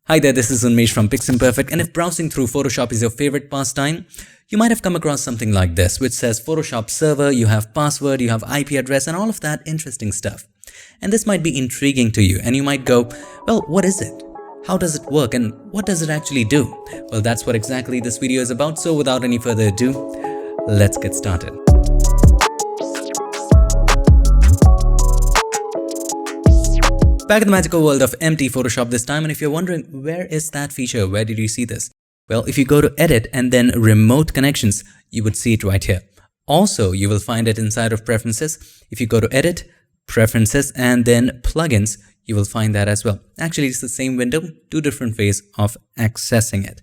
Hi there, this is Unmesh from PiXimperfect, and if browsing through Photoshop is your favorite pastime, you might have come across something like this, which says Photoshop server, you have password, you have IP address, and all of that interesting stuff. And this might be intriguing to you, and you might go, well, what is it? How does it work, and what does it actually do? Well, that's what exactly this video is about, so without any further ado, let's get started. Back in the magical world of empty Photoshop this time, and if you're wondering where is that feature, where did you see this? Well, if you go to Edit and then Remote Connections, you would see it right here. Also, you will find it inside of Preferences. If you go to Edit, Preferences, and then Plugins, you will find that as well. Actually, it's the same window, two different ways of accessing it.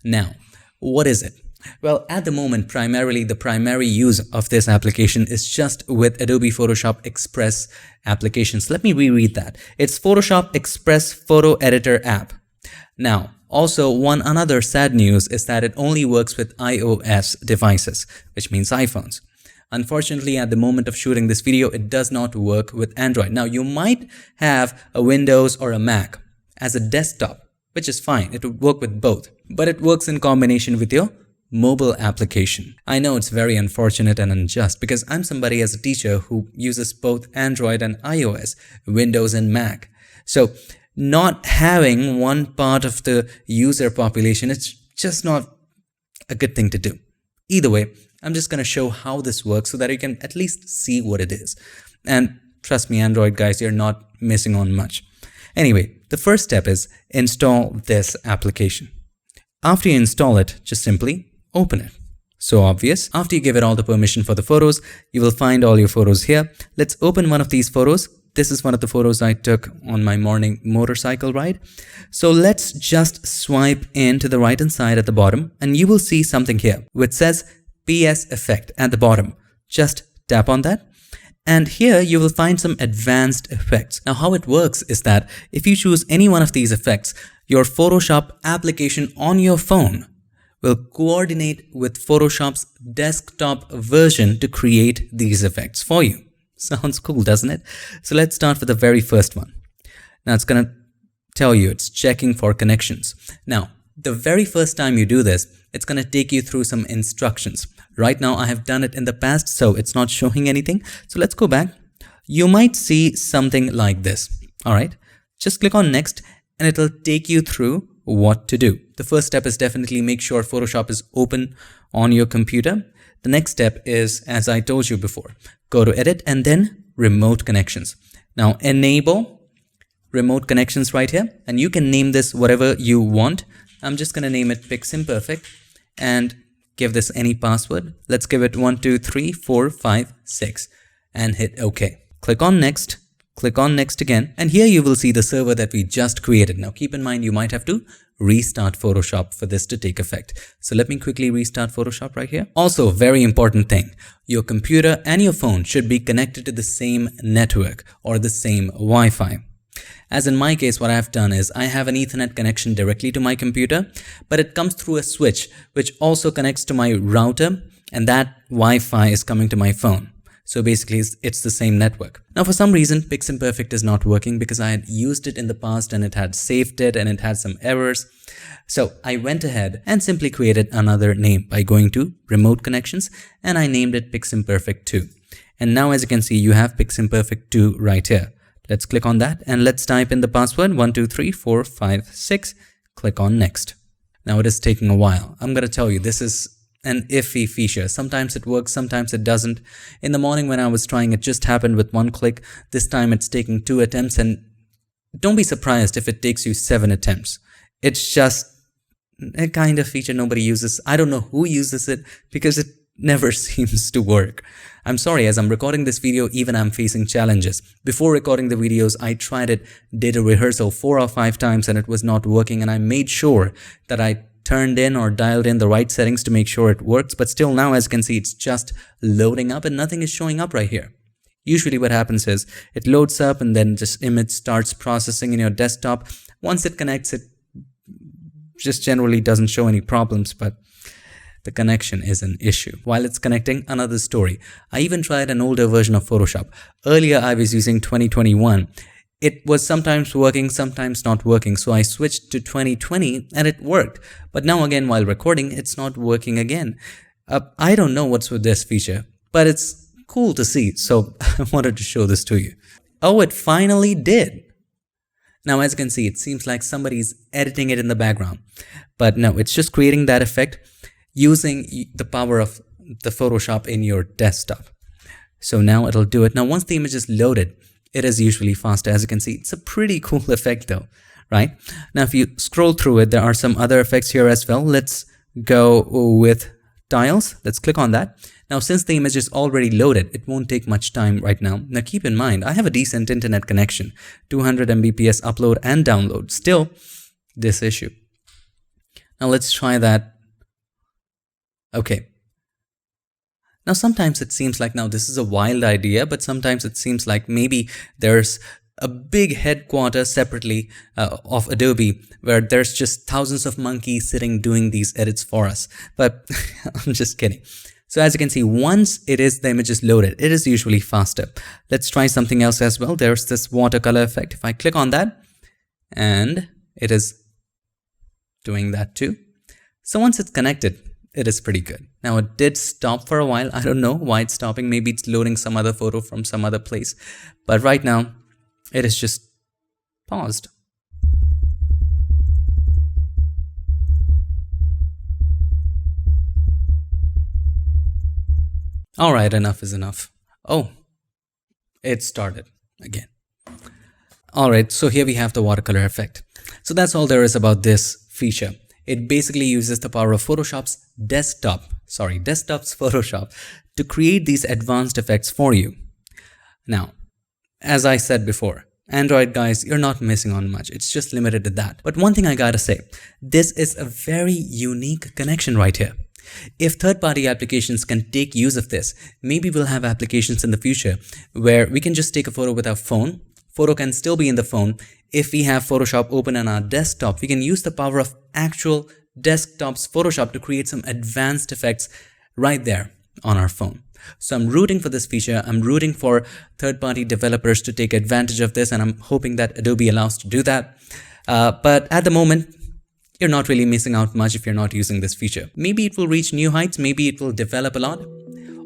Now, what is it? Well, at the moment, primarily the primary use of this application is just with Adobe Photoshop Express applications. Let me reread that. It's Photoshop Express Photo Editor app. Now, also another sad news is that it only works with iOS devices, which means iPhones. Unfortunately, at the moment of shooting this video, it does not work with Android. Now, you might have a Windows or a Mac as a desktop, which is fine. It would work with both, but it works in combination with your mobile application. I know it's very unfortunate and unjust because I'm somebody as a teacher who uses both Android and iOS, Windows and Mac. So not having one part of the user population, it's just not a good thing to do. Either way, I'm just going to show how this works so that you can at least see what it is. And trust me, Android guys, you're not missing on much. Anyway, the first step is install this application. After you install it, just simply open it. So obvious. After you give it all the permission for the photos, you will find all your photos here. Let's open one of these photos. This is one of the photos I took on my morning motorcycle ride. So let's just swipe in to the right hand side at the bottom and you will see something here which says PS Effect at the bottom. Just tap on that. And here you will find some advanced effects. Now how it works is that if you choose any one of these effects, your Photoshop application on your phone will coordinate with Photoshop's desktop version to create these effects for you. Sounds cool, doesn't it? So let's start with the very first one. Now it's going to tell you it's checking for connections. Now, the very first time you do this, it's going to take you through some instructions. Right now, I have done it in the past, so it's not showing anything. So let's go back. You might see something like this. All right, just click on Next and it'll take you through what to do. The first step is definitely make sure Photoshop is open on your computer. The next step is, as I told you before, go to Edit and then Remote Connections. Now enable Remote Connections right here and you can name this whatever you want. I'm just going to name it PiXimperfect and give this any password. Let's give it 1, 2, 3, 4, 5, 6 and hit OK. Click on Next. Click on Next again, and here you will see the server that we just created. Now keep in mind you might have to restart Photoshop for this to take effect. So let me quickly restart Photoshop right here. Also, very important thing, your computer and your phone should be connected to the same network or the same Wi-Fi. As in my case, what I've done is I have an Ethernet connection directly to my computer, but it comes through a switch which also connects to my router, and that Wi-Fi is coming to my phone. So basically, it's the same network. Now, for some reason, PiXimperfect is not working because I had used it in the past and it had saved it and it had some errors. So I went ahead and simply created another name by going to Remote Connections and I named it PiXimperfect 2. And now, as you can see, you have PiXimperfect 2 right here. Let's click on that and let's type in the password 1, 2, 3, 4, 5, 6. Click on Next. Now it is taking a while. I'm going to tell you, this is an iffy feature. Sometimes it works, sometimes it doesn't. In the morning when I was trying, it just happened with one click. This time it's taking 2 attempts, and don't be surprised if it takes you 7 attempts. It's just a kind of feature nobody uses. I don't know who uses it because it never seems to work. I'm sorry, as I'm recording this video, even I'm facing challenges. Before recording the videos, I tried it, did a rehearsal 4 or 5 times and it was not working, and I made sure that I turned in or dialed in the right settings to make sure it works, but still now, as you can see, it's just loading up and nothing is showing up right here. Usually what happens is it loads up and then this image starts processing in your desktop. Once it connects, it just generally doesn't show any problems, but the connection is an issue. While it's connecting, another story. I even tried an older version of Photoshop. Earlier I was using 2021. it was sometimes working, sometimes not working. So I switched to 2020 and it worked. But now again, while recording, it's not working again. I don't know what's with this feature, but it's cool to see. So I wanted to show this to you. Oh, it finally did. Now, as you can see, it seems like somebody's editing it in the background. But no, it's just creating that effect using the power of the Photoshop in your desktop. So now it'll do it. Now, once the image is loaded, it is usually faster. As you can see, it's a pretty cool effect though, right? Now, if you scroll through it, there are some other effects here as well. Let's go with tiles. Let's click on that. Now, since the image is already loaded, it won't take much time right now. Now, keep in mind, I have a decent internet connection, 200 Mbps upload and download. Still, this issue. Now, let's try that. Okay. Now, sometimes it seems like, now this is a wild idea, but sometimes it seems like maybe there's a big headquarters separately of Adobe where there's just thousands of monkeys sitting doing these edits for us. But I'm just kidding. So as you can see, once the image is loaded, it is usually faster. Let's try something else as well. There's this watercolor effect. If I click on that, and it is doing that too. So once it's connected, it is pretty good. Now it did stop for a while. I don't know why it's stopping. Maybe it's loading some other photo from some other place. But right now, it is just paused. All right, enough is enough. Oh, it started again. All right, so here we have the watercolor effect. So that's all there is about this feature. It basically uses the power of desktop's Photoshop to create these advanced effects for you. Now, as I said before, Android guys, you're not missing on much. It's just limited to that. But one thing I gotta say, this is a very unique connection right here. If third-party applications can take use of this, maybe we'll have applications in the future where we can just take a photo with our phone. Photo can still be in the phone. If we have Photoshop open on our desktop, we can use the power of actual desktop's Photoshop to create some advanced effects right there on our phone. So I'm rooting for this feature. I'm rooting for third-party developers to take advantage of this, and I'm hoping that Adobe allows to do that. But at the moment, you're not really missing out much if you're not using this feature. Maybe it will reach new heights, maybe it will develop a lot,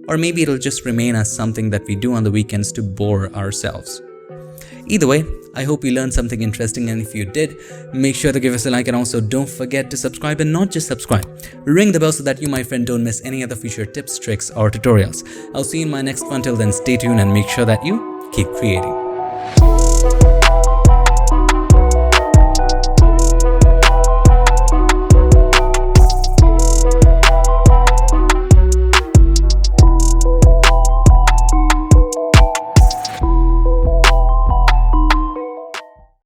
or maybe it'll just remain as something that we do on the weekends to bore ourselves. Either way, I hope you learned something interesting, and if you did, make sure to give us a like, and also don't forget to subscribe, and not just subscribe. Ring the bell so that you, my friend, don't miss any other future tips, tricks, or tutorials. I'll see you in my next one. Till then, stay tuned and make sure that you keep creating.